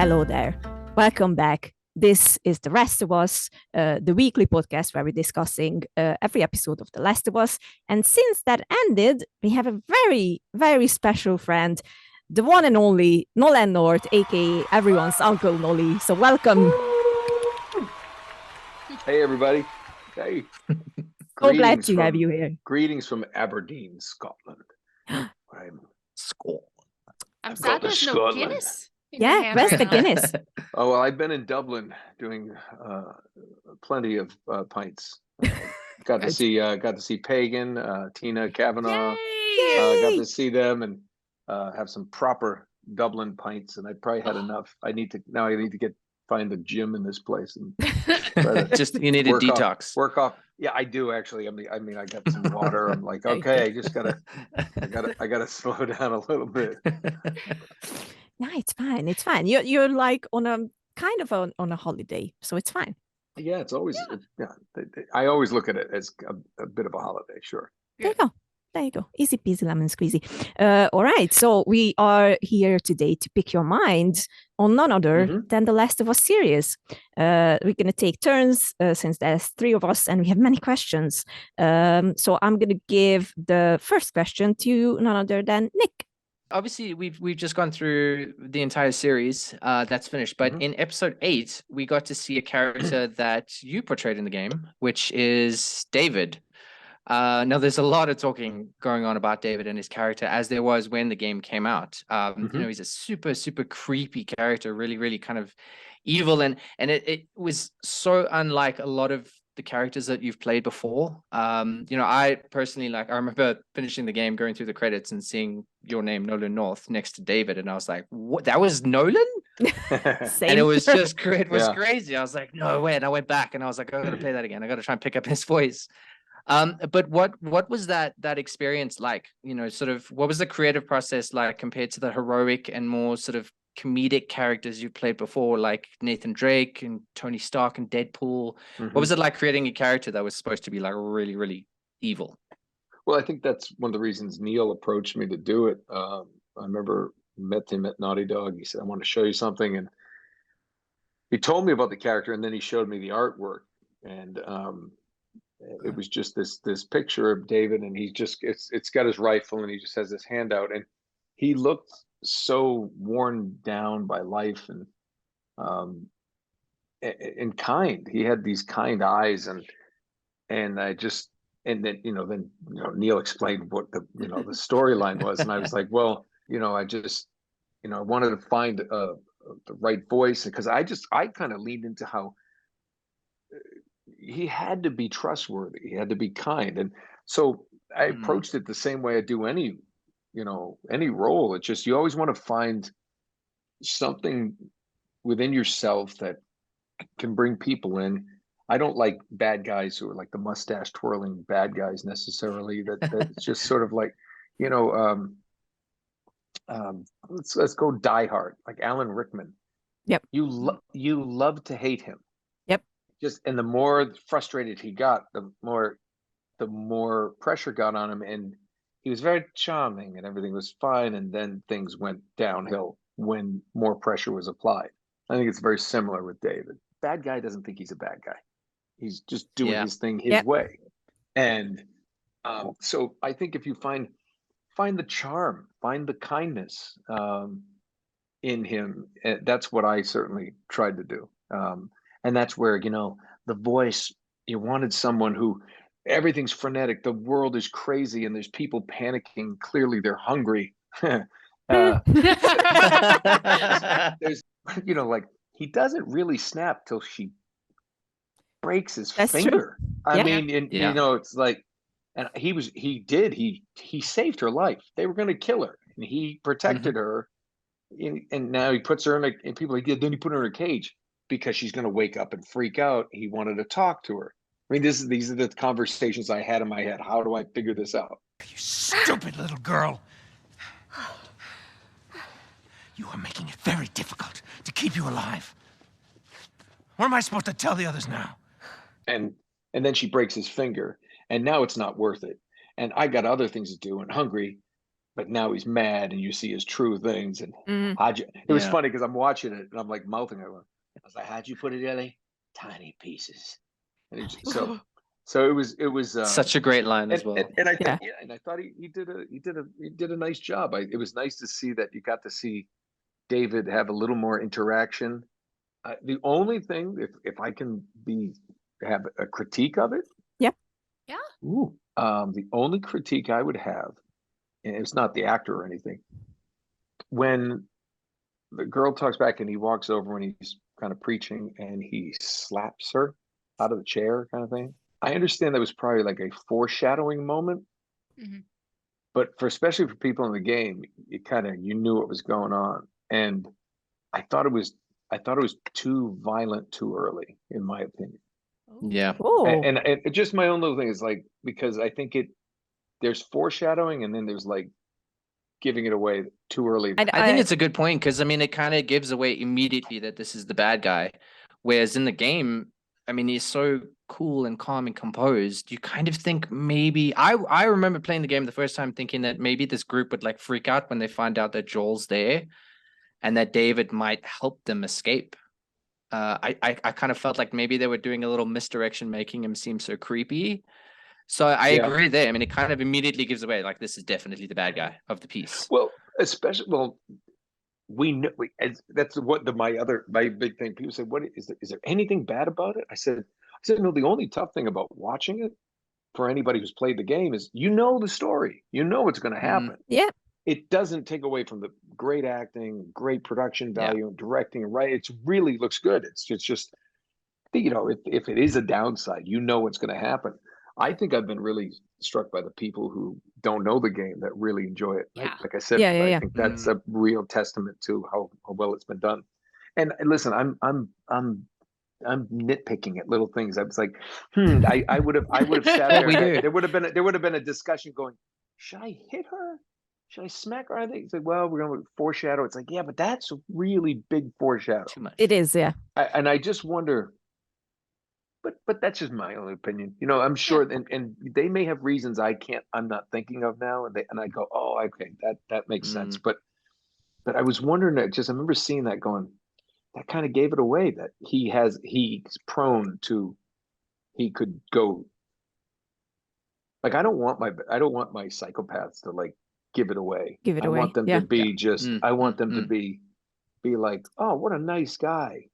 Hello there. Welcome back. This is The Last of Us, the weekly podcast where we're discussing every episode of The Last of Us. And since that ended, we have a very, very special friend, the one and only Nolan North, aka everyone's Uncle Noly. So welcome. Hey, everybody. Hey. So glad to have you here. Greetings from Aberdeen, Scotland. I'm Scotland. I'm sad there's no Guinness. Yeah, where's the Guinness? Oh, well, I've been in Dublin doing plenty of pints. Got to see Pagan, Tina Kavanagh. Got to see them and have some proper Dublin pints, and I probably had enough. I need to find a gym in this place and you need a detox. Work off. Yeah, I do actually. I mean, I got some water. I'm like, okay, I gotta slow down a little bit. No, it's fine. It's fine. You're like on a holiday, so it's fine. Yeah, it's always I always look at it as a bit of a holiday. Sure. There you go. Easy peasy lemon squeezy. All right. So we are here today to pick your mind on none other than the Last of Us series. We're going to take turns since there's three of us and we have many questions. So I'm going to give the first question to none other than Nick. Obviously, we've just gone through the entire series. That's finished. But in episode 8, we got to see a character that you portrayed in the game, which is David. Now, there's a lot of talking going on about David and his character, as there was when the game came out. You know, he's a super, super creepy character, really, really kind of evil. And it was so unlike a lot of the characters that you've played before. You know, I personally, I remember finishing the game, going through the credits and seeing your name, Nolan North, next to David. And I was like, what? That was Nolan? And it was just, it was crazy. I was like, no way. And I went back and I was like, I got to play that again. I got to try and pick up his voice. But what was that experience like? You know, sort of what was the creative process like compared to the heroic and more sort of comedic characters you played before, like Nathan Drake and Tony Stark and Deadpool? What was it like creating a character that was supposed to be like really, really evil? Well, I think that's one of the reasons Neil approached me to do it. I remember met him at Naughty Dog. He said, I want to show you something. And he told me about the character and then he showed me the artwork. And it was just this picture of David, and it's got his rifle, and he just has this hand out, and he looked so worn down by life and kind. He had these kind eyes, and then Neil explained what the storyline was, and I was like, well, I wanted to find the right voice, because I kind of leaned into how he had to be trustworthy. He had to be kind. And so I approached it the same way I do any role. It's just, you always want to find something within yourself that can bring people in. I don't like bad guys who are like the mustache twirling bad guys necessarily. That's just sort of like, let's go Die Hard, like Alan Rickman. Yep. You love to hate him. And the more frustrated he got, the more pressure got on him, and he was very charming and everything was fine, and then things went downhill when more pressure was applied. I think it's very similar with David. Bad guy doesn't think he's a bad guy. He's just doing his thing his way. And so I think if you find the charm, find the kindness in him, that's what I certainly tried to do. And that's where, the voice, you wanted someone who everything's frenetic. The world is crazy and there's people panicking. Clearly they're hungry. There's, he doesn't really snap till she breaks his finger. True. I mean, it's like, and he saved her life. They were going to kill her and he protected her. And now he puts her in people like, then he put her in a cage. Because she's going to wake up and freak out. He wanted to talk to her. I mean, these are the conversations I had in my head. How do I figure this out? You stupid little girl. You are making it very difficult to keep you alive. What am I supposed to tell the others now? And then she breaks his finger. And now it's not worth it. And I got other things to do and hungry. but now he's mad, and you see his true things. And it was funny because I'm watching it and I'm like mouthing it. I was like, "How'd you put it, Ellie? Tiny pieces." And so it was such a great line as well. And I think, and I thought he did a nice job. It was nice to see that you got to see David have a little more interaction. The only thing, if I can have a critique of it, the only critique I would have, and it's not the actor or anything, when the girl talks back and he walks over when he's kind of preaching and he slaps her out of the chair, kind of thing. I understand that was probably like a foreshadowing moment, but especially for people in the game, you knew what was going on, and I thought it was too violent too early, in my opinion. Yeah. And just my own little thing is like, because I think there's foreshadowing and then there's like giving it away too early. I think it's a good point, because I mean, it kind of gives away immediately that this is the bad guy, whereas in the game, I mean, he's so cool and calm and composed. You kind of think maybe I remember playing the game the first time thinking that maybe this group would like freak out when they find out that Joel's there, and that David might help them escape. I kind of felt like maybe they were doing a little misdirection, making him seem so creepy. So I agree there. I mean, it kind of immediately gives away like this is definitely the bad guy of the piece. Well, we know that's what my big thing. People say, "What is there anything bad about it?" I said no. The only tough thing about watching it for anybody who's played the game is the story. You know what's going to happen. Yeah. It doesn't take away from the great acting, great production value, and directing. Right, it really looks good. It's just if it is a downside, what's going to happen. I think I've been really struck by the people who don't know the game that really enjoy it. Yeah. Like I said, I think that's a real testament to how well it's been done. And listen, I'm nitpicking at little things. I was like, I would have sat there. There would have been a discussion going, should I hit her? Should I smack her? I think it's like, well, we're going to foreshadow. It's like, yeah, but that's a really big foreshadow. Too much. It is, yeah. And I just wonder. But that's just my own opinion. I'm sure, and they may have reasons I'm not thinking of now, and I go, oh, okay, that makes sense. But I was wondering that. I remember seeing that going, that kind of gave it away that he's prone to, he could go. Like I don't want my psychopaths to like give it away. I want them to be I want them to be like, oh, what a nice guy.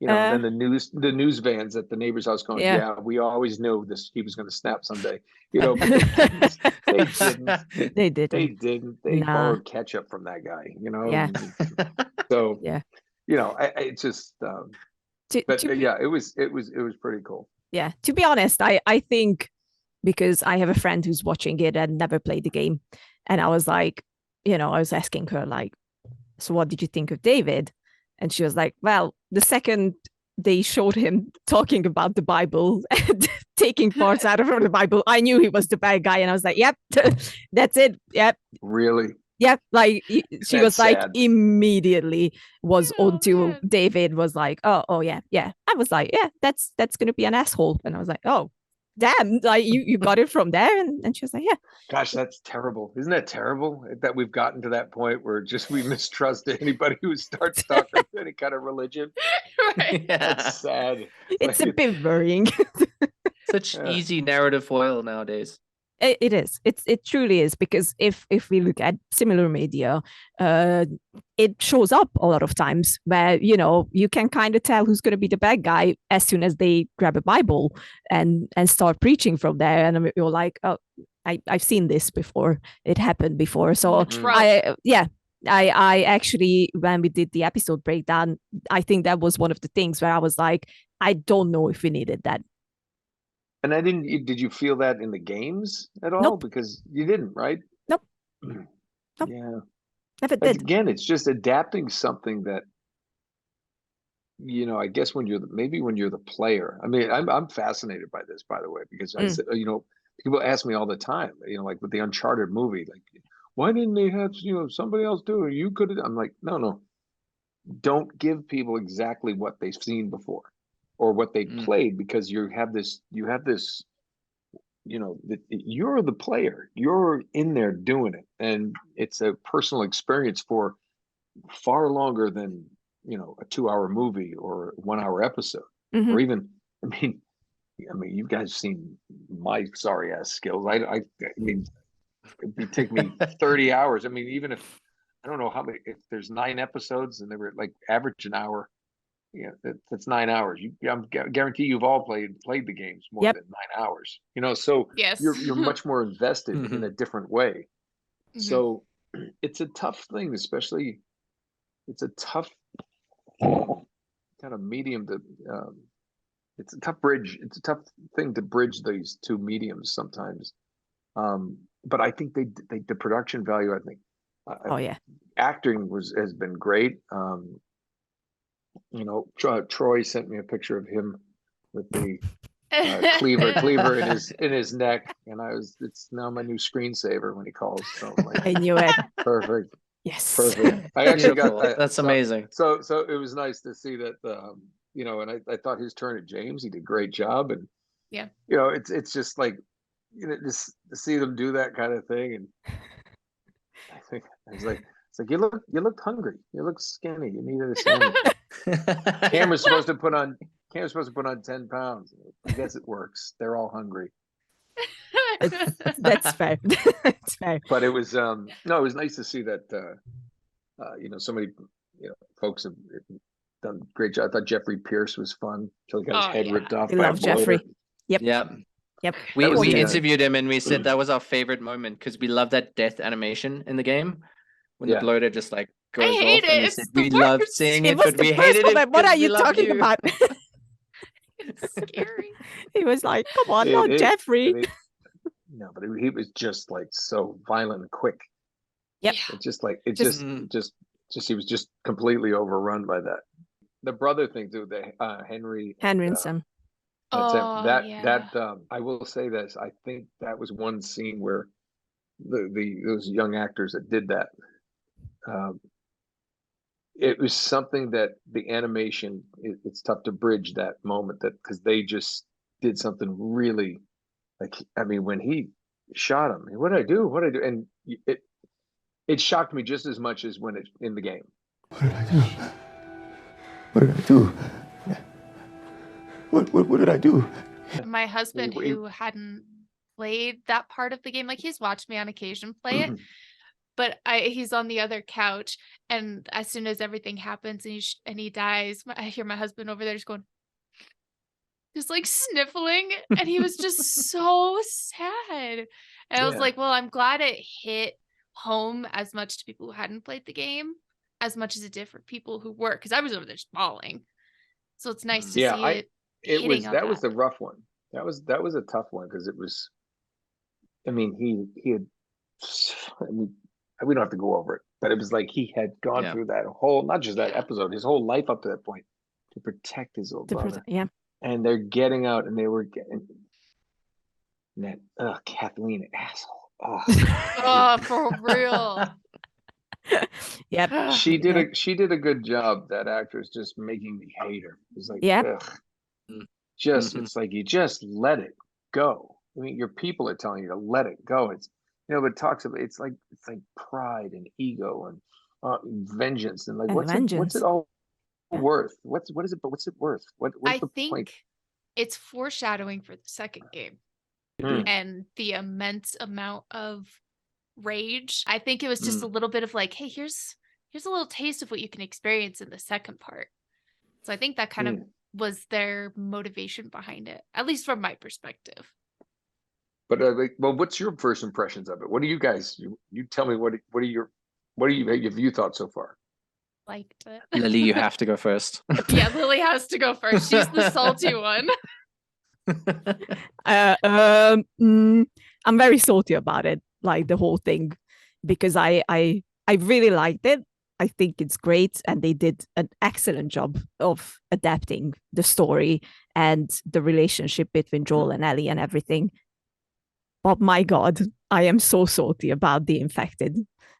Then the news vans at the neighbor's house going, yeah, we always knew he was going to snap someday. They didn't. They didn't. They didn't. They borrowed ketchup from that guy. Yeah. So it's just. It was pretty cool. Yeah. To be honest, I think because I have a friend who's watching it and never played the game, and I was like, I was asking her like, so what did you think of David? And she was like, well, the second they showed him talking about the Bible and taking parts out of the Bible, I knew he was the bad guy. And I was like, yep, that's it. Yep. Really? Yep. Like she was sad. Like immediately was onto David, was like, oh yeah. I was like, yeah, that's going to be an asshole. And I was like, oh, damn, like you got it from there. And she was like, yeah. Gosh, that's terrible. Isn't that terrible that we've gotten to that point where we mistrust anybody who starts talking any kind of religion? Right. Yeah. That's sad. It's a bit worrying. Such easy narrative foil nowadays. It is. It truly is, because if we look at similar media, it shows up a lot of times where you can kind of tell who's going to be the bad guy as soon as they grab a Bible and start preaching from there, and you're like, oh, I've seen this before. It happened before. So I actually, when we did the episode breakdown, I think that was one of the things where I was like, I don't know if we needed that. And did you feel that in the games at all? Nope. Because you didn't, right? Nope. Yeah. Never did. Again, it's just adapting something that, I guess when you're the player. I mean, I'm fascinated by this, by the way, because I said, people ask me all the time, like with the Uncharted movie, like, why didn't they have, somebody else do it? You could have. I'm like, no. Don't give people exactly what they've seen before or what they played, because you have this you're the player. You're in there doing it, and it's a personal experience for far longer than a 2-hour movie or 1-hour episode, or even. I mean, you guys seen my sorry ass skills. I mean, it'd take me 30 hours. I mean, even if I don't know how many. If there's 9 episodes and they were like average an hour, that's 9 hours. I'm guarantee you've all played the games more than 9 hours. So yes. you're much more invested in a different way. So it's a tough thing, especially it's a tough kind of medium to. It's a tough bridge. It's a tough thing to bridge these two mediums sometimes. But I think the production value. I think. Acting has been great. Troy sent me a picture of him with the cleaver in his neck, and it's now my new screensaver when he calls. So I'm like, I knew it. Perfect. Yes. Perfect. I actually got that. That's amazing. So it was nice to see that. And I thought his turn at James, he did a great job, and it's just like just to see them do that kind of thing, and I think it's like you looked hungry, you looked skinny, you needed a sandwich. Camera's supposed to put on 10 pounds. I guess it works. They're all hungry. That's fair. That's fair. But it was it was nice to see that so many folks have done a great job. I thought Jeffrey Pierce was fun till he got his head ripped off. I love Jeffrey. Yep. We interviewed him and we said that was our favorite moment because we love that death animation in the game when the bloater just like goes off. And we said we loved seeing it, but we hated it. What are you talking about? It's scary. He was like, "Come on, not Jeffrey." No, but he was just like so violent and quick. Yep. He was just completely overrun by that. The brother thing too, the Henry and son. I will say this. I think that was one scene where those young actors that did that. It was something that the animation. It's tough to bridge that moment because they just did something really. Like I mean, when he shot him, what did I do? And it shocked me just as much as when it's in the game. What did I do? What did I do? What did I do? My husband, who hadn't played that part of the game, like he's watched me on occasion play it, but he's on the other couch, and as soon as everything happens and he dies, I hear my husband over there just going, just like sniffling, and he was just so sad. And I was like, well, I'm glad it hit home as much to people who hadn't played the game as much as it did for people who were, because I was over there bawling. So it's nice to see it. That was the rough one. That was a tough one because it was. I mean, he had. I mean, we don't have to go over it, but it was like he had gone through that whole, not just that episode, his whole life up to that point to protect his old brother. And they're getting out, and they were getting that. Kathleen, asshole. Oh, for real. Yep. She did a good job. That actress just making me hate her. It's like, it's like you just let it go. I mean, your people are telling you to let it go. It's but it talks about it's like pride and ego and vengeance and like what's it all worth? What is it? But what's it worth? What's the point? It's foreshadowing for the second game and the immense amount of rage. I think it was just a little bit of like, hey, here's a little taste of what you can experience in the second part. So I think that kind of was their motivation behind it, at least from my perspective. But what's your first impressions of it? What do you guys? You tell me what have you thought so far? Liked it. Lily, you have to go first. Yeah, Lily has to go first. She's the salty one. I'm very salty about it, like the whole thing, because I really liked it. I think it's great, and they did an excellent job of adapting the story and the relationship between Joel and Ellie and everything. But my God, I am so salty about the infected.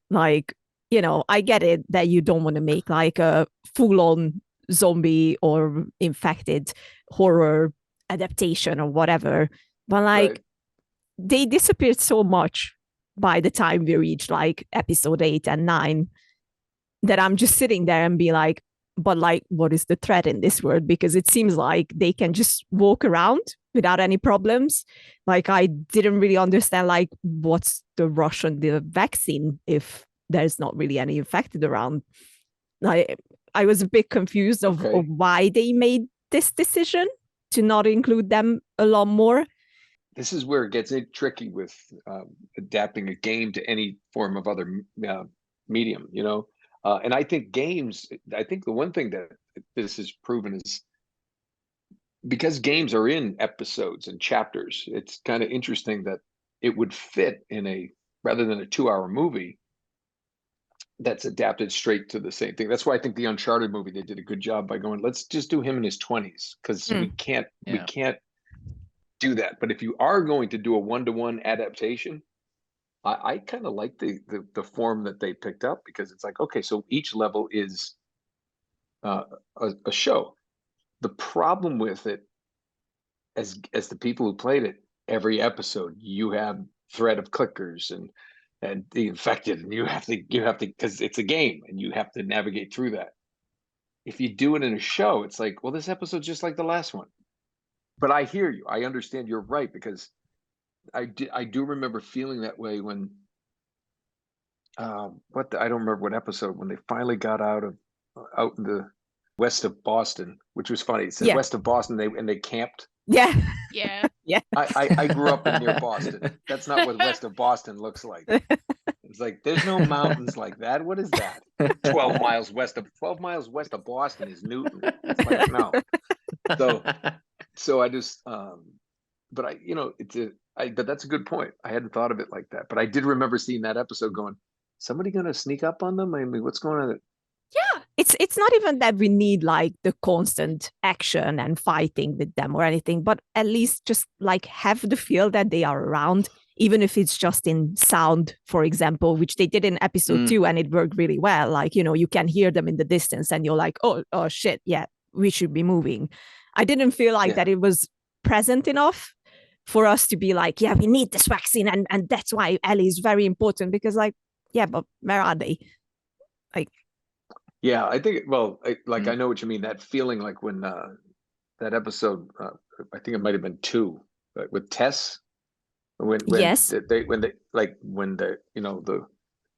Like, I get it that you don't want to make like a full-on zombie or infected horror adaptation or whatever, but like they disappeared so much by the time we reached like episode 8 and 9 that I'm just sitting there and be like, but like, what is the threat in this world? Because it seems like they can just walk around without any problems. Like, I didn't really understand, like, what's the rush on the vaccine if there's not really any infected around. I was a bit confused of why they made this decision to not include them a lot more. This is where it gets tricky with adapting a game to any form of other medium, you know? And I think I think the one thing that this has proven is because games are in episodes and chapters, it's kind of interesting that it would fit rather than a 2-hour movie that's adapted straight to the same thing. That's why I think the Uncharted movie, they did a good job by going, let's just do him in his 20s, because we can't do that. But if you are going to do a 1-to-1 adaptation, I kind of like the form that they picked up, because it's like, okay, so each level is a show. The problem with it, as the people who played it, every episode you have threat of clickers and the infected, and you have to because it's a game and you have to navigate through that. If you do it in a show, it's like, well, this episode's just like the last one. But I hear you. I understand. You're right, because I do remember feeling that way when I don't remember what episode, when they finally got out in the west of Boston, which was funny. It said west of Boston, they camped. Yeah. Yeah. Yeah. I grew up near Boston. That's not what west of Boston looks like. It's like, there's no mountains like that. What is that? 12 miles west of Boston is Newton. It's like, no. So I just but but that's a good point. I hadn't thought of it like that. But I did remember seeing that episode going, somebody gonna sneak up on them? I mean, what's going on? Yeah, it's not even that we need like the constant action and fighting with them or anything, but at least just like have the feel that they are around, even if it's just in sound, for example, which they did in episode 2, and it worked really well. Like, you know, you can hear them in the distance and you're like, oh shit, yeah, we should be moving. I didn't feel like that it was present enough for us to be like, yeah, we need this vaccine, and that's why Ellie is very important, because like, yeah, but where are they? Like, yeah, I think, well, I know what you mean. That feeling like when that episode, I think it might have been 2, with Tess, when the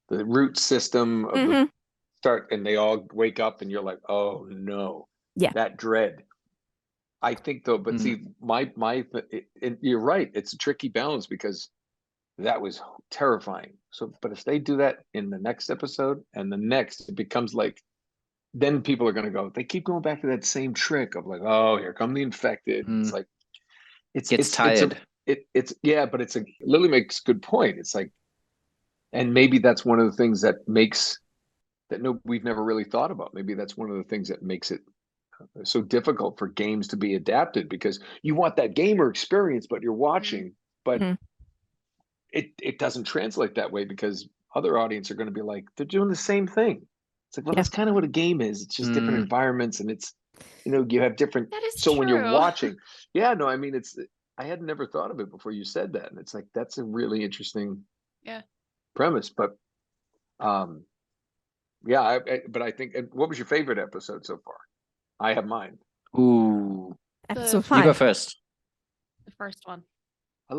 root system of the start, and they all wake up, and you're like, oh no, that dread. I think though, but see, you're right. It's a tricky balance, because that was terrifying. So, but if they do that in the next episode and the next, it becomes like, then people are going to go, they keep going back to that same trick of like, oh, here come the infected. It's like, it's tired. But Lily makes a good point. It's like, and maybe that's one of the things that makes we've never really thought about. Maybe that's one of the things that makes it so difficult for games to be adapted, because you want that gamer experience, but you're watching, but it doesn't translate that way, because other audience are going to be like, they're doing the same thing. It's like, well, that's kind of what a game is. It's just different environments, and it's, you have different. That is so true. When you're watching, I mean, I had never thought of it before you said that, and it's like, that's a really interesting premise. But but I think, what was your favorite episode so far? I have mine. Ooh, episode 5. You go first. The first one. I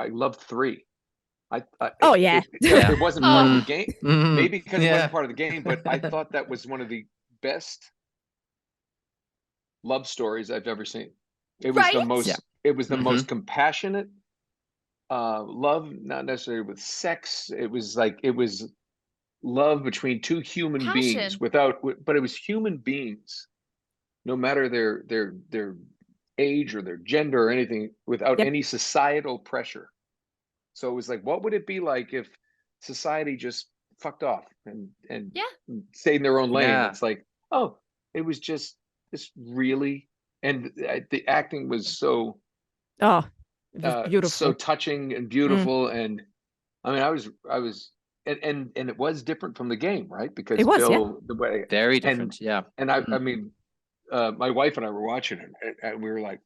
loved 3. It wasn't part of the game. Maybe because it wasn't part of the game, but I thought that was one of the best love stories I've ever seen. It was the most. It was the most compassionate love, not necessarily with sex. It was love between two human beings, but it was human beings, no matter their age or their gender or anything, without any societal pressure. So it was like, what would it be like if society just fucked off and stayed in their own lane? It's like, oh, it was just this really, and the acting was so beautiful, so touching and beautiful. And I mean, I was and it was different from the game, right? Because it was Bill, the way very different, and I mean, my wife and I were watching it, and we were like,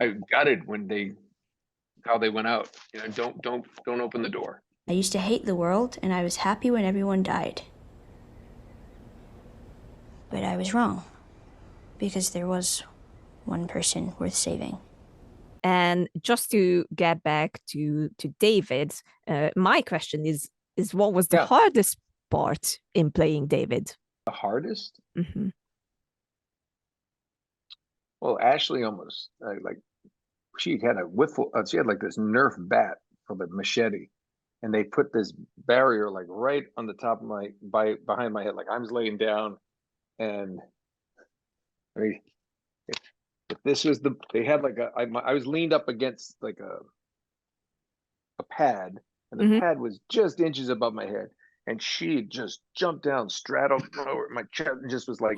I gutted when they how they went out. You know, don't open the door. I used to hate the world, and I was happy when everyone died. But I was wrong, because there was one person worth saving. And just to get back to David, my question is what was the hardest part in playing David? The hardest? Mm-hmm. Well, Ashley almost like she had a whiffle. She had like this Nerf bat for the machete, and they put this barrier like right on the top of behind my head. Like I was laying down, and I mean, if this was they had like I was leaned up against like a pad, and the pad was just inches above my head, and she just jumped down, straddled over my chest, and just was like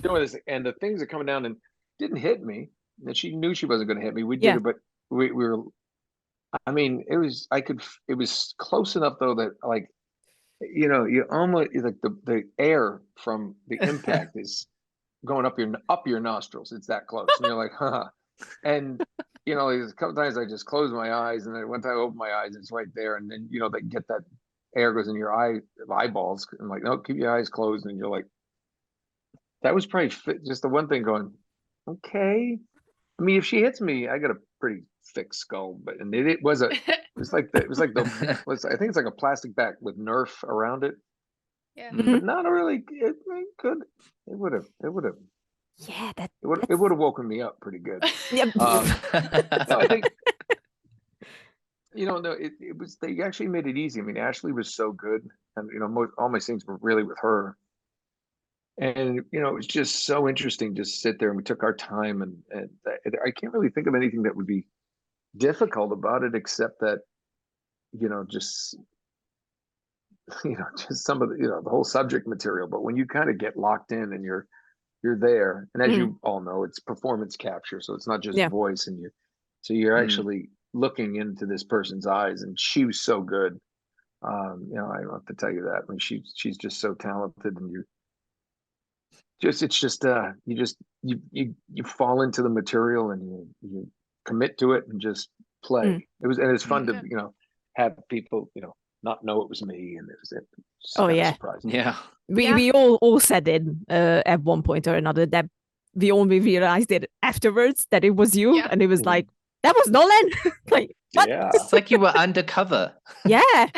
doing this, and the things are coming down and didn't hit me, and she knew she wasn't going to hit me. We did it, but we were. I mean, it was close enough though that like, you know, you almost like the air from the impact is going up your nostrils. It's that close, and you're like, huh. And you know, a couple times I just closed my eyes, and then one time I opened my eyes, it's right there, and then you know they get that air goes in your eyeballs. I'm like, no, keep your eyes closed, and you're like, that was probably just the one thing going. Okay, I mean, if she hits me, I got a pretty thick skull, but and it was I think it's like it's like a plastic back with Nerf around it. Yeah, but not really. It would have. Yeah, it would have woken me up pretty good. Yeah. No, I think you know. No, it was. They actually made it easy. I mean, Ashley was so good, and you know, all my scenes were really with her. And you know, it was just so interesting. Just sit there, and we took our time, and I can't really think of anything that would be difficult about it, except that you know, just some of the the whole subject material. But when you kind of get locked in, and you're there, and as you all know, it's performance capture, so it's not just voice, and you're actually looking into this person's eyes, and she was so good. You know, I don't have to tell you that. I mean, she's just so talented, and you fall into the material, and you commit to it and just play. It's fun to have people not know it was me, and it was surprising. Yeah, we all said it at one point or another, that we only realized it afterwards that it was you, and it was like, that was Nolan. Like, what? Yeah, it's like you were undercover. Yeah.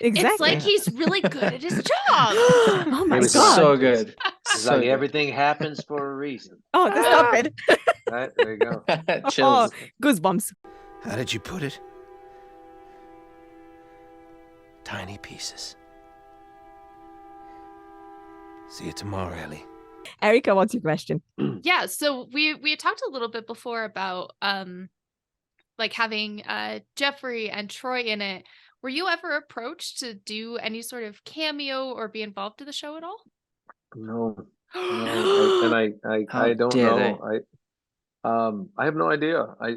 Exactly. It's like he's really good at his job. Oh my God. So good. It's like everything happens for a reason. Oh, stop it. Right, there you go. Chills. Oh, goosebumps. How did you put it? Tiny pieces. See you tomorrow, Ellie. Erika, what's your question? Yeah, so we had talked a little bit before about like having Jeffrey and Troy in it. Were you ever approached to do any sort of cameo or be involved in the show at all? No, and I don't know. I have no idea. I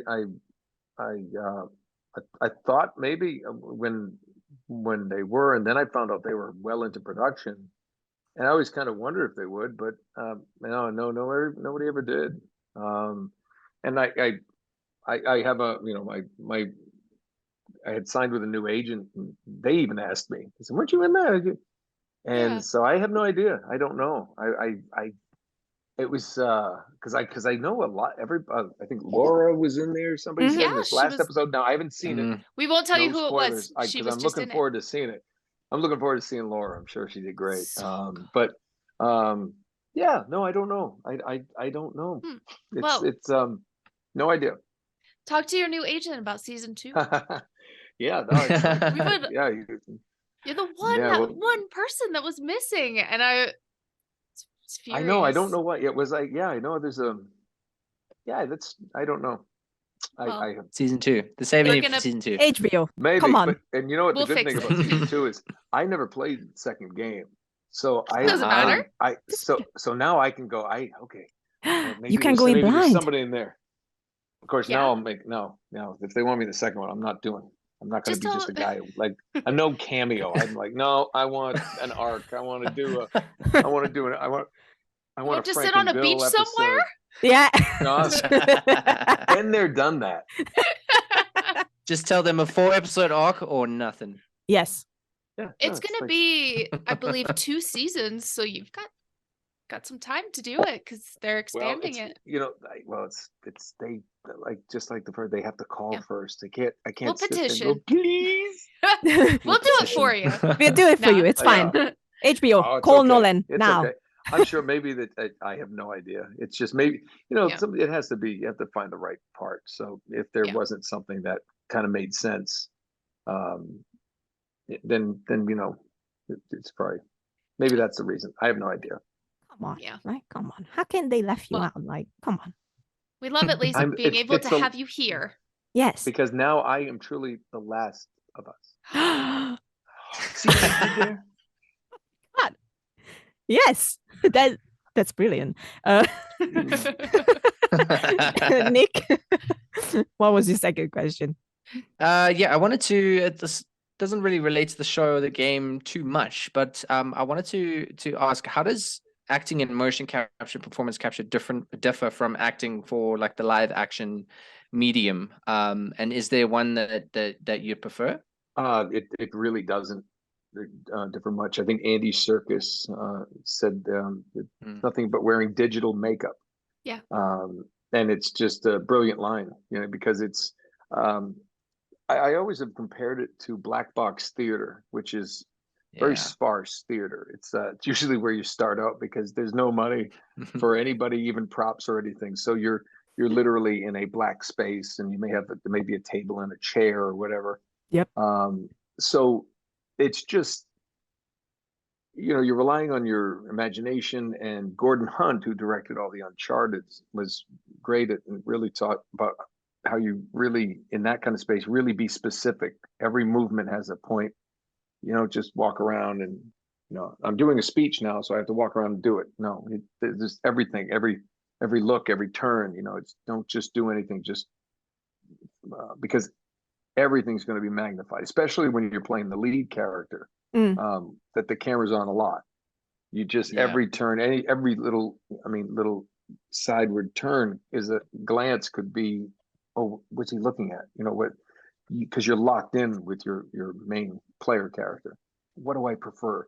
thought maybe when they were, and then I found out they were well into production, and I always kind of wondered if they would, but no, nobody ever did. And I have my I had signed with a new agent, and they even asked me. They said, "Weren't you in there?" And so I have no idea. I don't know. It was because I know a lot. I think Laura was in there. Somebody said in this last episode. Now I haven't seen it. We won't tell you who spoilers. it was. She was I'm just looking forward to seeing it. I'm looking forward to seeing Laura. I'm sure she did great. Yeah, no, I don't know. I don't know. It's no idea. Talk to your new agent about season 2. Yeah, no, yeah. You're the one person that was missing, and I know. I don't know what it was like. Yeah, I know. There's I don't know. I season 2. The saving for season 2. HBO. Maybe. Come on. And you know what the good thing about season 2 is? I never played the second game, so doesn't matter. So now I can go. Okay. You can go in blind. There's somebody in there. Of course, now I'll make no. If they want me the second one, I'm not doing. I'm not going to be just a guy like I'm no cameo. I'm like, no, I want an arc. I want to do it. I want to just sit on a beach episode. somewhere. Yeah. No, been there, done that. Just tell them a 4-episode arc or nothing. Yes. Yeah, It's gonna be, I believe, 2 seasons, so you've got some time to do it because they're expanding it. It's they like just like the first. They have to call first. I can't We'll sit there and petition. go, please. We'll do it for you. We'll do it for No. you. It's fine. HBO, Oh, it's call okay. Nolan It's now. okay. I'm sure maybe that I have no idea. It's just maybe it has to be. You have to find the right part. So if there wasn't something that kind of made sense, then it's probably maybe that's the reason. I have no idea. Come on, Yeah. right? Come on. How can they left you out? Like, come on. We love at least being able to have you here. Yes. Because now I am truly the last of us. See what I did there? God. Yes, that's brilliant. Nick, what was your second question? I wanted to. This doesn't really relate to the show or the game too much, but I wanted to ask, how does acting in motion capture, performance capture differ from acting for like the live action medium? And is there one that you prefer? It really doesn't differ much. I think Andy Serkis said nothing but wearing digital makeup. Yeah. And it's just a brilliant line, because it's I always have compared it to black box theater, which is very sparse theater. It's usually where you start out because there's no money for anybody, even props or anything. So you're literally in a black space, and you may have maybe a table and a chair or whatever. Yep. So it's just, you're relying on your imagination, and Gordon Hunt, who directed all the Uncharted, was great at and really taught about how you really, in that kind of space, really be specific. Every movement has a point. Just walk around and, I'm doing a speech now, so I have to walk around and do it. No, it's just everything, every look, every turn, it's don't just do anything, just because everything's going to be magnified, especially when you're playing the lead character, that the camera's on a lot. You just, every turn, every little sideward turn is a glance could be, oh, what's he looking at? Because you're locked in with your main player character. What do I prefer?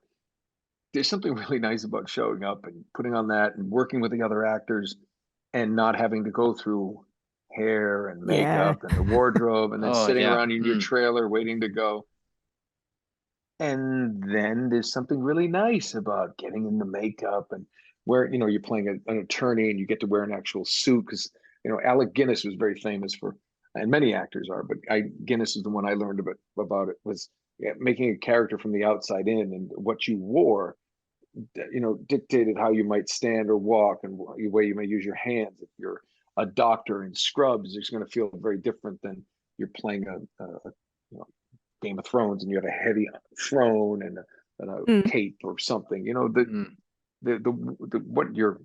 There's something really nice about showing up and putting on that and working with the other actors and not having to go through hair and makeup and the wardrobe and then sitting around in your trailer waiting to go. And then there's something really nice about getting in the makeup and where, you're playing an attorney and you get to wear an actual suit because, Alec Guinness was very famous for, and many actors are, but Guinness is the one I learned about it, was making a character from the outside in, and what you wore, dictated how you might stand or walk and the way you may use your hands. If you're a doctor in scrubs, it's going to feel very different than you're playing a Game of Thrones and you have a heavy throne and a cape or something. What your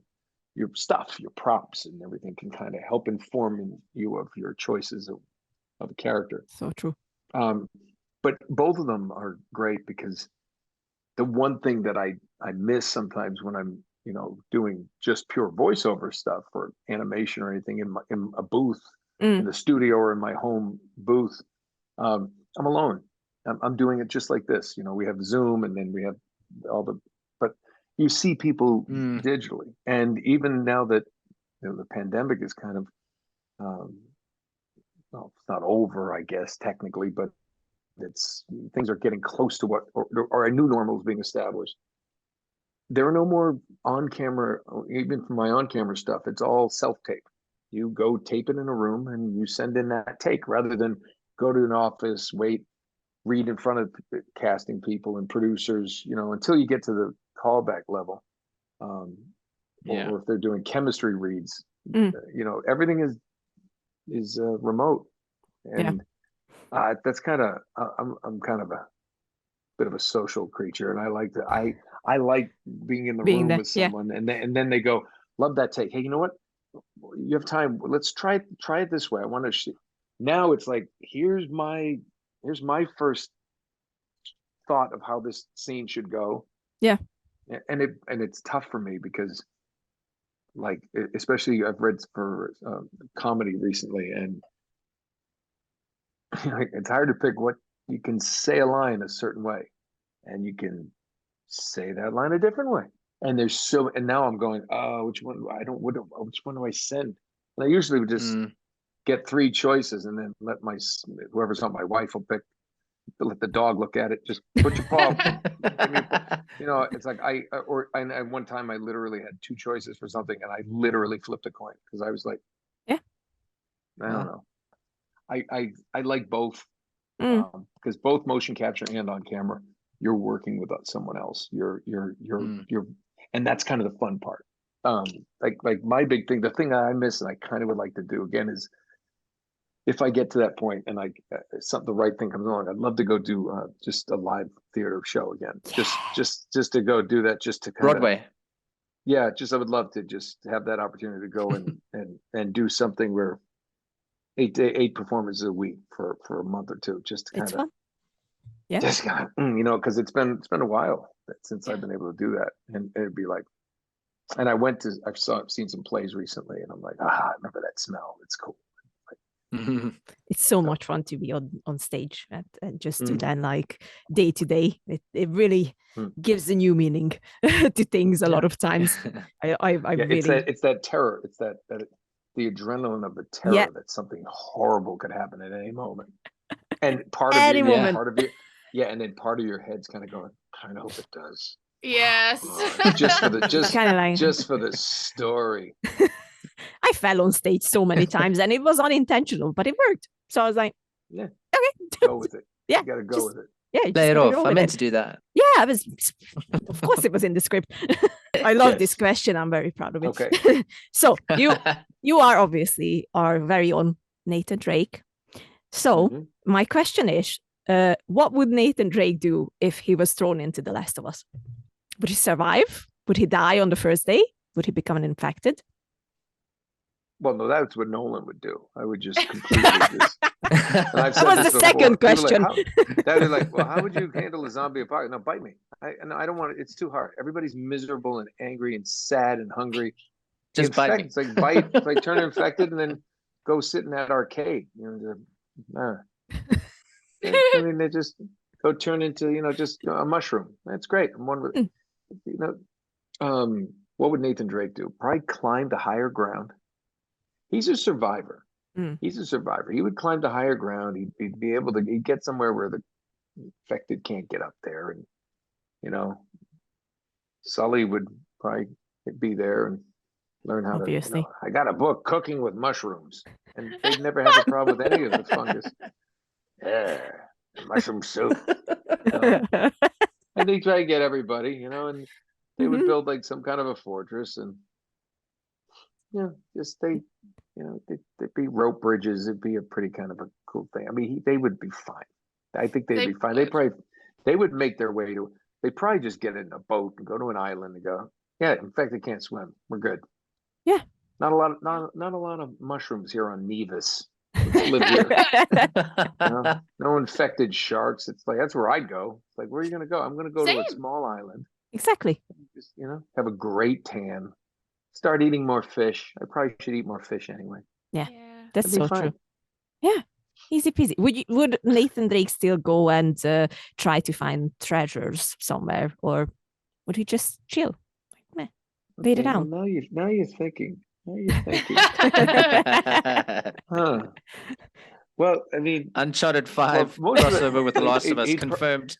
stuff, your props and everything can kind of help inform you of your choices of a character. So true. But both of them are great because the one thing that I miss sometimes when I'm doing just pure voiceover stuff or animation or anything in a booth in the studio or in my home booth, I'm alone. I'm doing it just like this. We have Zoom and then we have but you see people digitally. And even now that the pandemic is kind of, well, it's not over, I guess, technically, but things are getting close to what, or a new normal is being established. There are no more on-camera, even for my on-camera stuff, it's all self-tape. You go tape it in a room and you send in that take rather than go to an office, wait, read in front of casting people and producers, until you get to the callback level. Or if they're doing chemistry reads, everything is remote. And that's kind of, I'm kind of a bit of a social creature, and I like being in the room with someone, and then they go, love that take. Hey, you know what? You have time. Let's try it this way. I want to. Now it's like here's my first thought of how this scene should go. Yeah, and it's tough for me because, like, especially I've read for comedy recently, and it's hard to pick what you can say a line a certain way, and you can say that line a different way. And and now I'm going, which one? Which one do I send? And I usually would just get 3 choices and then let whoever's not my wife will pick. Let the dog look at it. Just put your paw. It's like one time I literally had 2 choices for something, and I literally flipped a coin because I was like, I don't know. I like both because both motion capture and on camera, you're working with someone else. You're and that's kind of the fun part. Like my big thing, the thing that I miss and I kind of would like to do again is, if I get to that point and the right thing comes along, I'd love to go do just a live theater show again. Just to go do that, just to Broadway. I would love to just have that opportunity to go and do something where 8 performances a week for a month or 2, just to kind of, just kind of, because it's been a while since I've been able to do that, and it'd be like, and I've seen some plays recently, and I'm like, I remember that smell. It's cool. It's so much fun to be on stage and just to then like day to day. It really gives a new meaning to things a lot of times. I really it's that terror. It's that the adrenaline of the terror that something horrible could happen at any moment. And part of your head's kind of going, I kind of hope it does. Yes. Just for the story. I fell on stage so many times and it was unintentional, but it worked. So I was like, okay, go with it. Yeah, you gotta go with it. Yeah, lay it off. I meant to do that. Yeah, of course it was in the script. I love this question. I'm very proud of it. Okay. So you are obviously our very own Nathan Drake. So my question is, what would Nathan Drake do if he was thrown into The Last of Us? Would he survive? Would he die on the first day? Would he become infected? Well, no, that's what Nolan would do. I would just completely That was the second question. They're like, well, how would you handle a zombie apocalypse? No, bite me. I don't want it. It's too hard. Everybody's miserable and angry and sad and hungry. Just bite me. It's like bite. It's like turn infected and then go sit in that arcade. I mean, they just go turn into just a mushroom. That's great. I'm one with what would Nathan Drake do? Probably climb to higher ground. He's a survivor. He's a survivor. He would climb to higher ground. He'd be able to get somewhere where the infected can't get up there. And, Sully would probably be there and learn how to, I got a book, Cooking with Mushrooms. And they'd never have a problem with any of the fungus. Yeah, mushroom soup. And they try to get everybody, and they would build like some kind of a fortress and, there'd be rope bridges. It'd be a pretty kind of a cool thing. I mean, they would be fine. I think they'd be fine. They would make their way to. They probably just get in a boat and go to an island and go. Yeah, in fact, they can't swim. We're good. Yeah. Not a lot of mushrooms here on Nevis. Let's live here. No infected sharks. It's like that's where I'd go. It's like, where are you going to go? I'm going to go to a small island. Exactly. Just have a great tan. Start eating more fish. I probably should eat more fish anyway. Yeah. That's so true. Yeah, easy peasy. Would Nathan Drake still go and try to find treasures somewhere, or would he just chill? Wait it out. Now you're thinking. Well, I mean, Uncharted 5 crossover with The Last of Us confirmed.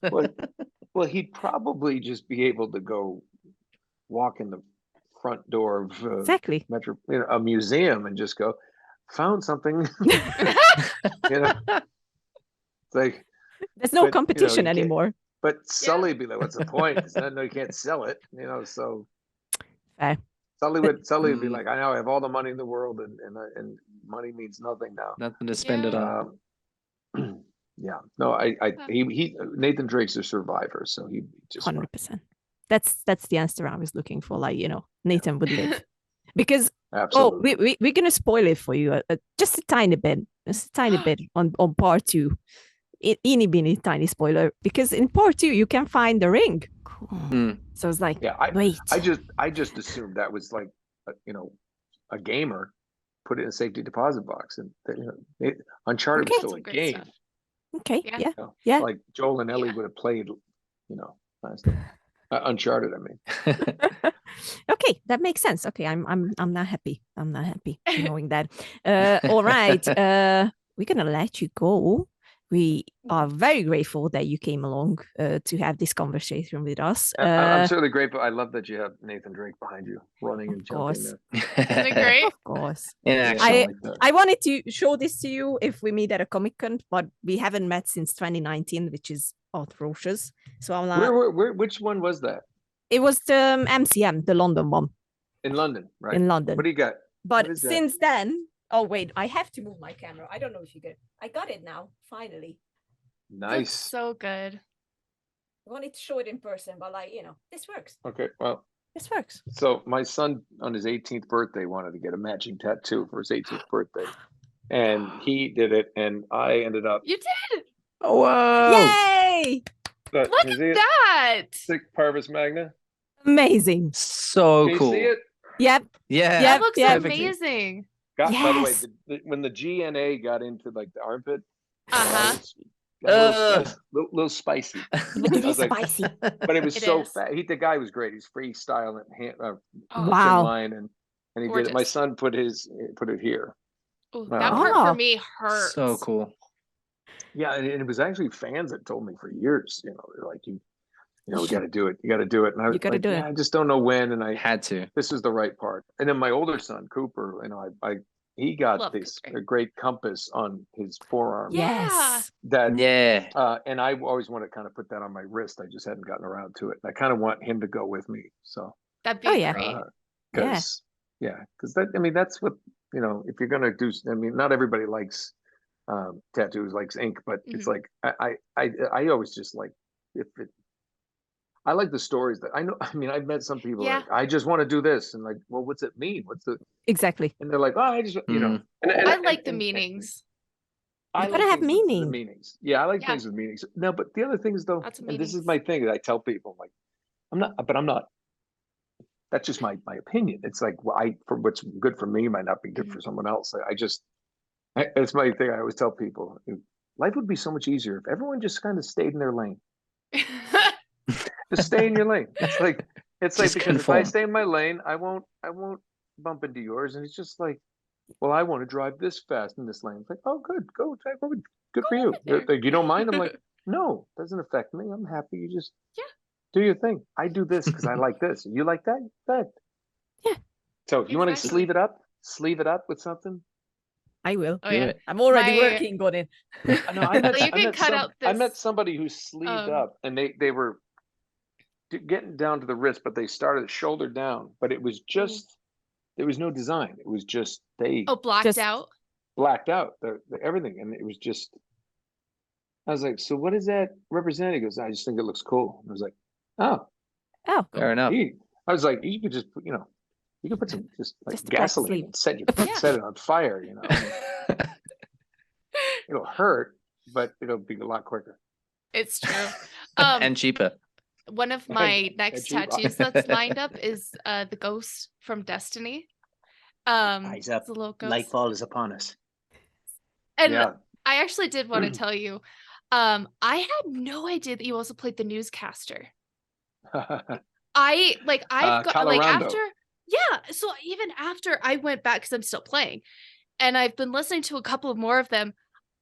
Well, he'd probably just be able to go walk in the front door of a museum and just go, found something. It's like there's no competition anymore. But Sully be like, what's the point? No, you can't sell it. So Sully would be like, I know I have all the money in the world and money means nothing now. Nothing to spend it on. Yeah. No, he Nathan Drake's a survivor, so he just 100%. That's the answer I was looking for. Like, Nathan would live. Because we're gonna spoil it for you just a tiny bit, on part 2. Itty bitty tiny spoiler, because in part 2 you can find the ring. Cool. So it's like, wait. I just assumed that was like, a gamer put it in a safety deposit box, and Uncharted was still a game. Okay. Yeah. Yeah. You know, Yeah. like Joel and Ellie Yeah. would have played, you know, last Uncharted. I mean, Okay, that makes sense. Okay, I'm not happy. I'm not happy knowing that. All right. We're gonna let you go. We are very grateful that you came along to have this conversation with us. I'm certainly grateful. I love that you have Nathan Drake behind you, running and Of jumping course. there. Isn't it great? Of course. In Yeah, action. like that. I wanted to show this to you if we meet at a Comic-Con, but we haven't met since 2019, which is atrocious. So I'm like, Which one was that? it was the MCM, the London one. In London, right? In London. What do you got? But since then, oh wait, I have to move my camera. I don't know if you get. I got it now, finally. Nice. Looks so good. I wanted to show it in person, but like, this works. Okay, well, This works. so my son on his 18th birthday wanted to get a matching tattoo for his 18th birthday, and he did it, and I ended up. You did. Oh, whoa! Yay! Look at that. Sic Parvis Magna. Amazing. So Can you cool. see it? Yep. Yeah. That looks perfectly. amazing. By the way, Yes. when the GNA got into like the armpit, Uh-huh. a little spicy. It I is was like, spicy. but it was It so is. fast. The guy was great. He's freestyling Oh, chin Wow. line, and he did it. My Gorgeous. son put it here. Ooh, that part Oh. for me hurts. So cool. Yeah, and it was actually fans that told me for years. They're like, we got to do it. You got to do it. And I was You gotta like, do it. yeah, I just don't know when. And I Had to. this is the right part. And then my older son Cooper, he got Love a Cooper. great compass on his forearm. Yeah. Yes. That Yeah. and I always want to kind of put that on my wrist. I just hadn't gotten around to it. And I kind of want him to go with me. So That'd be Oh, yeah. great. because that's what if you're gonna do. I mean, not everybody likes tattoos, likes ink, but it's like I always just like if it. I like the stories that I know. I mean, I've met some people Yeah. like, I just want to do this, and like, well, what's it mean? What's the? Exactly. And they're like, oh, I just, And, I like the meanings. I You gotta like have things with meaning. the meanings. Yeah, I like Yeah. things with meanings. No, but the other things though, Lots of and this is meanings. my thing that I tell people, like, I'm not. That's just my opinion. It's like, for what's good for me might not be good for someone else. It's my thing. I always tell people, life would be so much easier if everyone just kind of stayed in their lane. Just stay in your lane. It's like because if I stay in my lane, I won't bump into yours. And it's just like, well, I want to drive this fast in this lane. It's like, oh, good, go drive over. Good for you. Like, you don't mind? I'm like, no, doesn't affect me. I'm happy. You just do your thing. I do this because I like this. You like that? Good. Yeah. So you want to Exactly. sleeve it up with something? I will. Oh yeah. I'm already My- working on it. No, I This. met somebody who sleeved up, and they were getting down to the wrist, but they started shoulder down. But it was just there was no design. It was just they blacked Just- out. blacked out everything, and it was just. I was like, so what does that represent? He goes, I just think it looks cool. I was like, oh, Fair enough. I was like, you could just put, you could put some just like Just a black sleeve. gasoline and set it on fire. It'll hurt, but it'll be a lot quicker. It's true. And cheaper. One of my next cheap. tattoos that's lined up is the ghost from Destiny. Eyes up. It's a little ghost. Nightfall is upon us. And Yeah. I actually did want to tell you, I had no idea that you also played the newscaster. I've got like Colorado. so even after I went back, because I'm still playing, and I've been listening to a couple of more of them,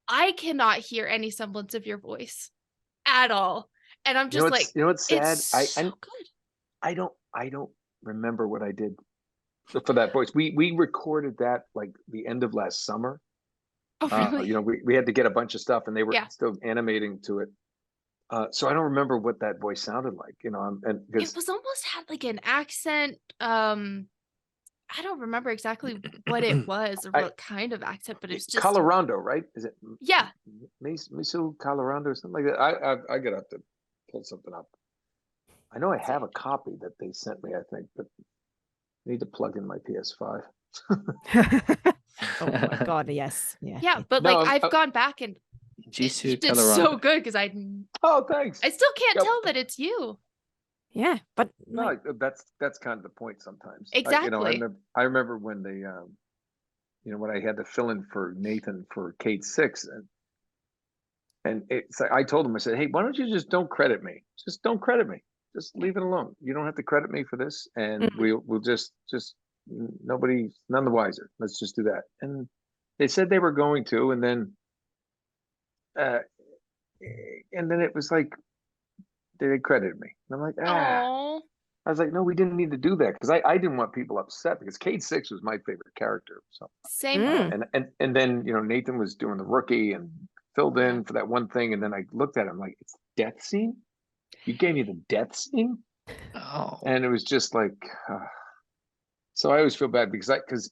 I cannot hear any semblance of your voice at all. And I'm just like, you know what's sad? it's so good. I don't remember what I did for that voice. We recorded that like the end of last summer. Oh, really? We had to get a bunch of stuff, and they were Yeah. still animating to it. So I don't remember what that voice sounded like, and It was almost had like an accent. I don't remember exactly what it was or what kind of accent, but it's just Colorado, right? Is it? Yeah. Miso Colorado or something like that. I gotta have to pull something up. I know I have a copy that they sent me, I think, but I need to plug in my PS5. Oh my god, yes. Yeah, but No, I've gone back and Jisoo it's so good because I Oh, thanks. still can't Yep. tell that it's you. Yeah, but No, that's kind of the point sometimes. Exactly. I remember when they, when I had to fill in for Nathan for Kate 6, and And it's like, I told him, I said, hey, why don't you just don't credit me? Just don't credit me. Just leave it alone. You don't have to credit me for this, and we'll just none the wiser. Let's just do that. And they said they were going to, and then it was like they credited me. And I'm like, Oh. I was like, no, we didn't need to do that, because I didn't want people upset, because Cade Six was my favorite character. So Same. And then Nathan was doing the rookie and filled in for that one thing, and then I looked at him like, it's death scene. You gave me the death scene. Oh. And it was just like, so I always feel bad because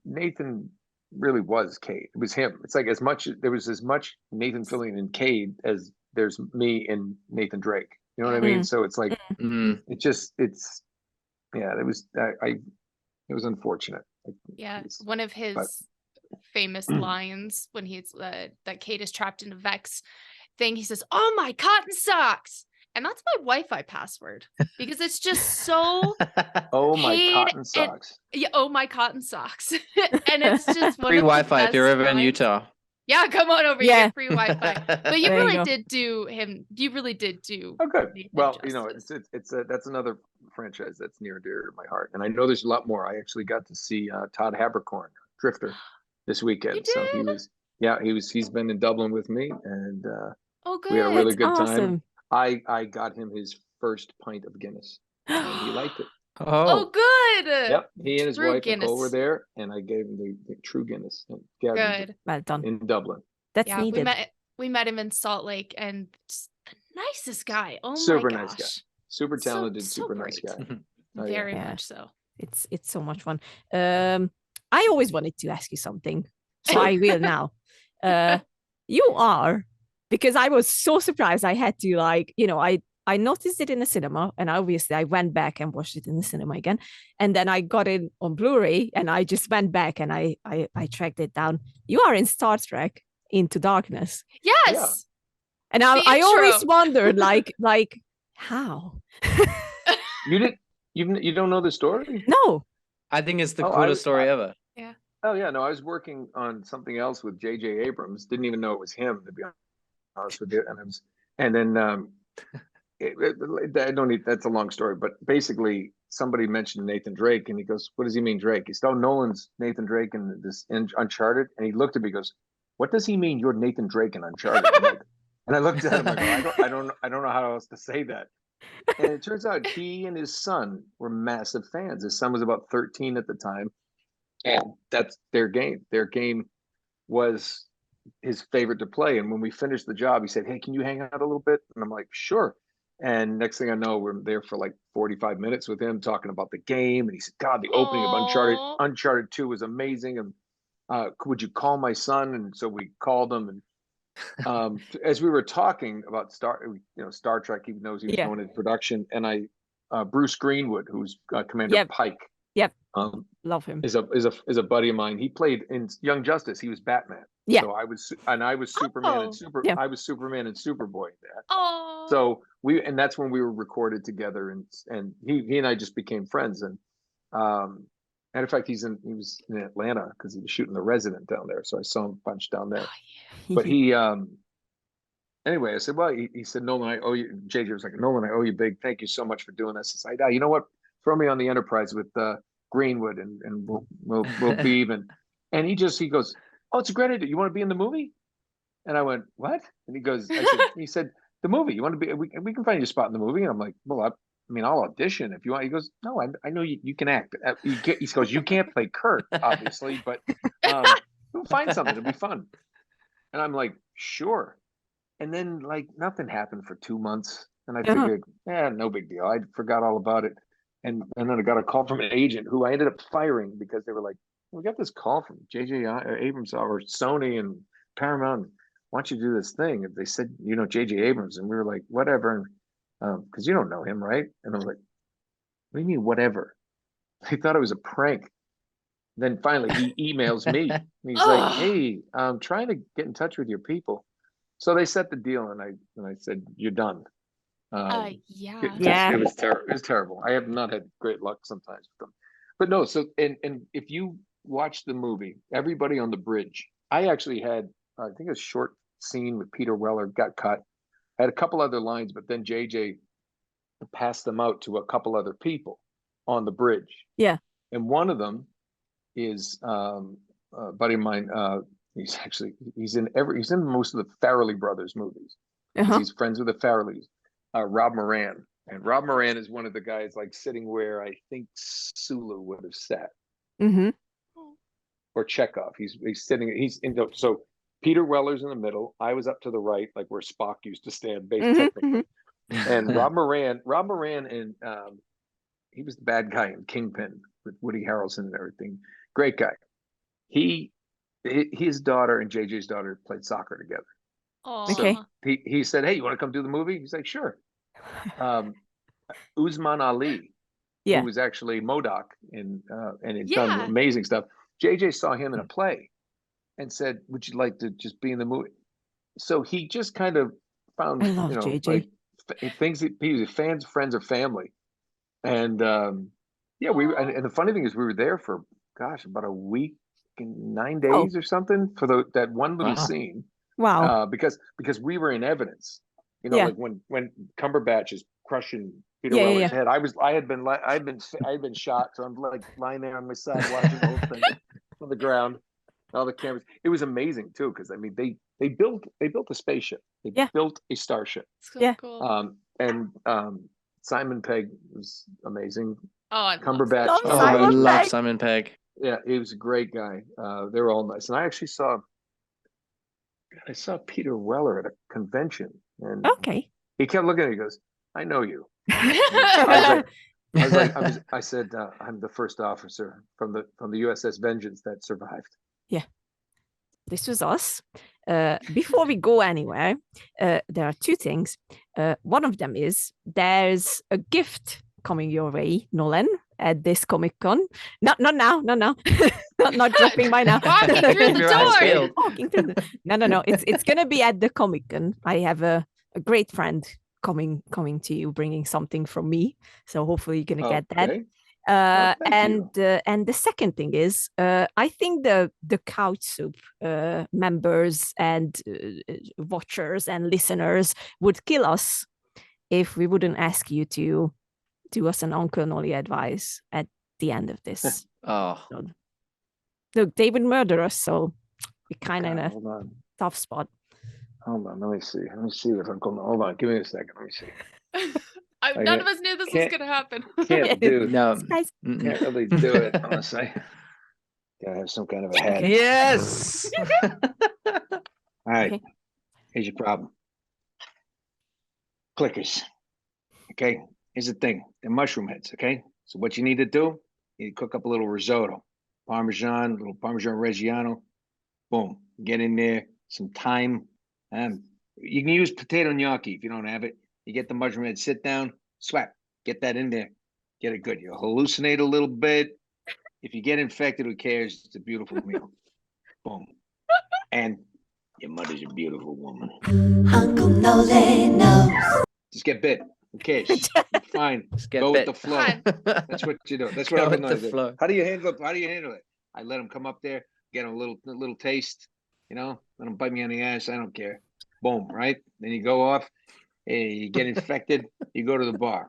Nathan really was Cade. It was him. It's like there was as much Nathan Fillion in Cade as there's me and Nathan Drake. You know what I mean? So it's like, it was unfortunate. Yeah, one of his famous lines when he's that Cade is trapped in a Vex thing, he says, "Oh, my cotton socks." And that's my Wi-Fi password, because it's just so oh my cotton socks. Oh my cotton socks. And it's just one free of Wi-Fi if you're ever in lines. Utah. Yeah, come on over here, get free Wi-Fi. But you really did do him. You really did do. Oh, good. Nathan Well, justice. that's another franchise that's near and dear to my heart, and I know there's a lot more. I actually got to see Todd Haberkorn, Drifter, this weekend. You So did? he's been in Dublin with me, and Oh, good. we had a really good awesome. time. I got him his first pint of Guinness, and he liked it. Oh, good. Yep, he and his True wife Guinness. Nicole were there, and I gave him the true Guinness. Good. Well done. In Dublin. That's needed. We met him in Salt Lake, and just the nicest guy. Oh super my gosh. Nice guy. Super talented, so super great. nice guy. Very much so. It's so much fun. I always wanted to ask you something, so I will now. You are, because I was so surprised. I had to I noticed it in the cinema, and obviously I went back and watched it in the cinema again, and then I got it on Blu-ray, and I just went back and I tracked it down. You are in Star Trek Into Darkness. Yes. Yeah. And I always wondered, like how? You don't know the story? No. I think it's the coolest story ever. Yeah. Oh yeah, no, I was working on something else with J.J. Abrams. Didn't even know it was him, to be honest with you. And then I don't need. That's a long story, but basically somebody mentioned Nathan Drake, and he goes, "What does he mean, Drake?" He said, "Oh, Nolan's Nathan Drake in this in Uncharted." And he looked at me, and goes, "What does he mean? You're Nathan Drake in Uncharted?" And I looked at him, I go, I don't know how else to say that. And it turns out he and his son were massive fans. His son was about 13 at the time, and that's their game. Their game was his favorite to play. And when we finished the job, he said, "Hey, can you hang out a little bit?" And I'm like, "Sure." And next thing I know, we're there for like 45 minutes with him talking about the game. And he said, "God, the opening of Uncharted 2 was amazing. And would you call my son?" And so we called him. And as we were talking about Star Trek, he knows he was going into production. And Bruce Greenwood, who's Commander Pike. Yep. Love him. Is a buddy of mine. He played in Young Justice. He was Batman. Yeah. So I was Superman and I was Superman and Superboy there. Oh. So that's when we were recorded together, and he and I just became friends. And matter of fact, he was in Atlanta because he was shooting The Resident down there. So I saw him a bunch down there. But he anyway, I said, well, he said, "Nolan, I owe you." JJ was like, "Nolan, I owe you big. Thank you so much for doing this." I said, "You know what? Throw me on the Enterprise with Greenwood, and we'll be even." And he goes, "Oh, it's a great idea. You want to be in the movie?" And I went, "What?" And he said, "The movie. You want to be? We can find you a spot in the movie." And I'm like, "Well, I'll audition if you want." He goes, "No, I know you can act." He goes, "You can't play Kurt, obviously, but we'll find something. It'll be fun." And I'm like, "Sure." And then like nothing happened for 2 months, and I figured, no big deal. I forgot all about it. And then I got a call from an agent who I ended up firing because they were like, "We got this call from J.J. Abrams or Sony and Paramount. Why don't you do this thing?" And they said, J.J. Abrams. And we were like, "Whatever." Because you don't know him, right? And I was like, "What do you mean, whatever?" They thought it was a prank. Then finally he emails me. And he's like, "Hey, I'm trying to get in touch with your people." So they set the deal, and I said, "You're done." It was terrible. It was terrible. I have not had great luck sometimes with them, but no. So and if you watch the movie, everybody on the bridge, I actually had I think a short scene with Peter Weller got cut. I had a couple other lines, but then JJ passed them out to a couple other people on the bridge. Yeah. And one of them is a buddy of mine. He's in most of the Farrelly brothers movies. He's friends with the Farrellys. Rob Moran. And Rob Moran is one of the guys like sitting where I think Sulu would have sat. Mm-hmm. Or Chekhov. He's sitting, so Peter Weller's in the middle. I was up to the right, like where Spock used to stand, technically. And Rob Moran, and he was the bad guy in Kingpin with Woody Harrelson and everything. Great guy. His daughter and JJ's daughter played soccer together. Okay. So he said, "Hey, you want to come do the movie?" He's like, "Sure." Usman Ali, who was actually MODOK and he's done amazing stuff. JJ saw him in a play and said, "Would you like to just be in the movie?" So he just kind of found, JJ. like things that he fans, friends, or family. And and the funny thing is we were there for about a week and 9 days or something for that one little scene. Wow. Because we were in evidence, like when Cumberbatch is crushing Peter Weller's head. I had been shot, so I'm like lying there on my side watching the whole thing on the ground, all the cameras. It was amazing too, because I mean they built a spaceship. They built a starship. So cool. And Simon Pegg was amazing. Oh, Cumberbatch. I love Simon Pegg. Yeah, he was a great guy. They were all nice, and I actually saw Peter Weller at a convention, and he kept looking at me. He goes, "I know you." I said, "I'm the first officer from the USS Vengeance that survived." Yeah, this was us. Before we go anywhere, there are two things. One of them is there's a gift coming your way, Nolan, at this Comic-Con. Not now. not dropping by now. Walking through the door. No. It's gonna be at the Comic-Con. I have a great friend coming to you, bringing something from me. So hopefully you're gonna get that. And the second thing is, I think the CouchSoup members and watchers and listeners would kill us if we wouldn't ask you to do us an Uncle Noly advice at the end of this. So, look, they would murder us, so we're kind of in a tough spot. Hold on, let me see if Uncle Noly. Hold on, give me a second. Let me see. None of us knew this was going to happen. Can't do no. Can't really do it, honestly. Gotta have some kind of a head. Yes. All right. Here's your problem. Clickers. Okay. Here's the thing. They're mushroom heads. Okay. So what you need to do, you need to cook up a little risotto, Parmesan, little Parmesan Reggiano. Boom. Get in there. Some thyme. You can use potato gnocchi if you don't have it. You get the mushroom head, sit down, swap, get that in there, get it good. You hallucinate a little bit. If you get infected, who cares? It's a beautiful meal. Boom. And your mother's a beautiful woman. Uncle Noly knows. Just get bit. Who cares? Fine. Go with the flow. That's what you do. That's what Uncle Noly does. How do you handle it? I let him come up there, get a little taste, let him bite me on the ass. I don't care. Boom, right? Then you go off. Hey, you get infected, you go to the bar.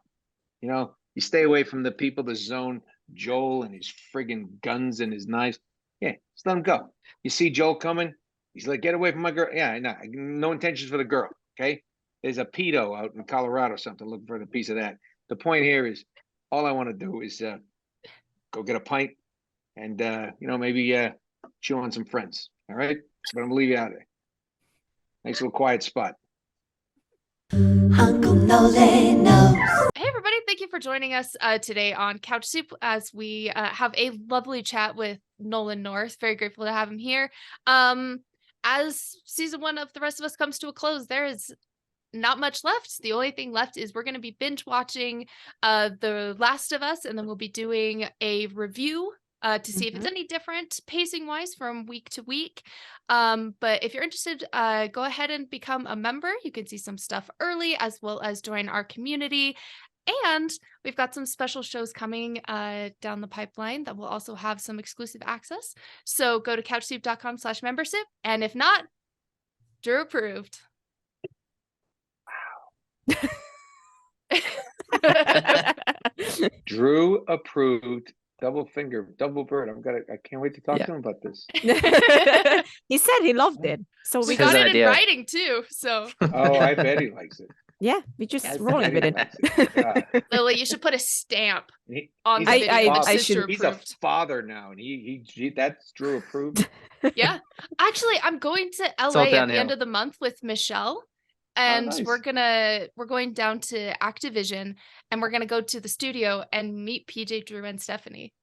You stay away from the people that zone Joel and his friggin' guns and his knives. Yeah, just let him go. You see Joel coming, he's like, get away from my girl. Yeah, no intentions for the girl, okay? There's a pedo out in Colorado or something looking for a piece of that. The point here is, all I want to do is go get a pint and, maybe chew on some friends, all right? But I'm going to leave you out of there. Nice little quiet spot. Uncle Noly knows. Hey everybody, thank you for joining us today on CouchSoup as we have a lovely chat with Nolan North. Very grateful to have him here. As season 1 of The Rest of Us comes to a close, there is not much left. The only thing left is we're going to be binge watching The Last of Us, and then we'll be doing a review to see if it's any different pacing wise from week to week. But if you're interested, go ahead and become a member. You can see some stuff early as well as join our community. And we've got some special shows coming down the pipeline that will also have some exclusive access. So go to couchsoup.com/membership. And if not, Drew approved. Drew approved. Double finger, double bird. I can't wait to talk to him about this. He said he loved it. So We we His got it idea. in writing too. So Oh, I bet he likes it. yeah, we just I rolling bet with he it. likes it. Yeah. Lily, you should put a stamp He- on he's the a video. I that says should- Drew He's a approved. father now, and he that's Drew approved. Yeah. Actually, I'm going to all LA at the downhill. end of the month with Michelle. And nice. we're going down to Activision, and we're gonna go to the studio and meet PJ, Drew, and Stephanie.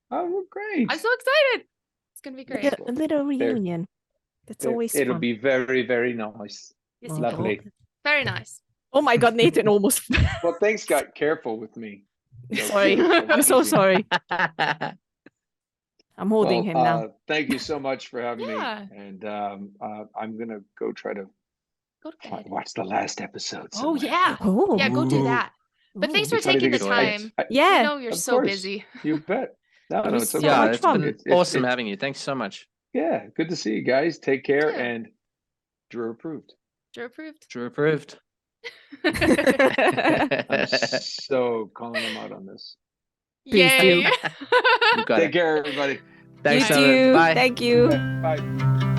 Oh, well, great. I'm so excited. It's gonna be great. A little reunion. That's always It'll fun. be very, very nice. Yes, Oh, you Lovely. will. Very nice. Oh my God, Nathan almost. Well, thanks, got careful with me. Sorry. I'm so sorry. I'm holding him now. Thank you so much for having Yeah. me. And I'm gonna go try to Go to bed. watch the last episode. Oh somewhere. yeah. Oh. Yeah, go do that. But thanks for It's funny taking the because I- time. I- Yeah. I know you're Of so course. busy. You bet. No, It no, was it's so okay. Yeah, much it's fun. been It's- awesome it's- having you. Thanks so much. Yeah, good to see you guys. Take care, Yeah. and Drew approved. Drew approved. Drew approved. I'm so calling him out on this. Please do. Yay. You got Take it. care, everybody. Thanks, You Ellen. too. Bye. Thank you. Bye.